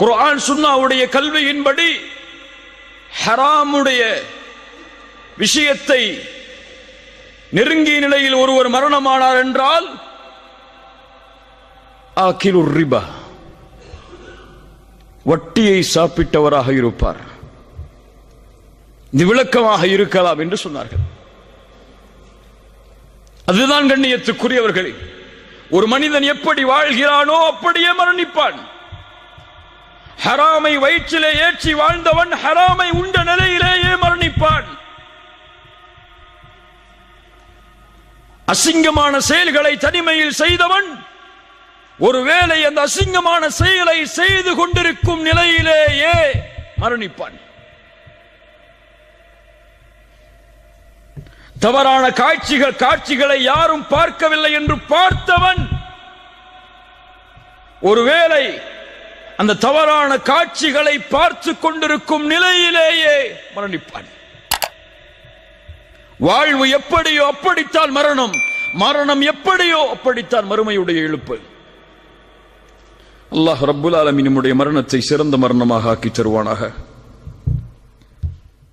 குர்ஆன் சுன்னாவுடைய கல்வியின்படி ஹராமுடைய விஷயத்தை நெருங்கிய நிலையில் ஒருவர் மரணமானார் என்றால் ஆகிலுர் ரிபா, வட்டியை சாப்பிட்டவராக இருப்பார். இது விளக்கமாக இருக்கலாம் என்று சொன்னார்கள். அதுதான் கண்ணியத்துக்குரியவர்களே, ஒரு மனிதன் எப்படி வாழ்கிறானோ அப்படியே மரணிப்பான். ஹராமை வயிற்றிலே ஏற்றி வாழ்ந்தவன் ஹராமை உண்ட நிலையிலேயே மரணிப்பான். அசிங்கமான செயல்களை தனிமையில் செய்தவன் ஒருவேளை அந்த அசிங்கமான செயலை செய்து கொண்டிருக்கும் நிலையிலேயே மரணிப்பான். தவறான காட்சிகளை யாரும் பார்க்கவில்லை என்று பார்த்தவன் ஒருவேளை அந்த தவறான காட்சிகளை பார்த்து கொண்டிருக்கும் நிலையிலேயே மரணிப்பான். வாழ்வு எப்படியோ அப்படித்தான் மரணம், மரணம் எப்படியோ அப்படித்தான் மறுமையுடைய எழுப்பு. அல்லாஹ் ரப்புல் ஆலமீன் நம்முடைய மரணத்தை சிறந்த மரணமாக ஆக்கி தருவானாக.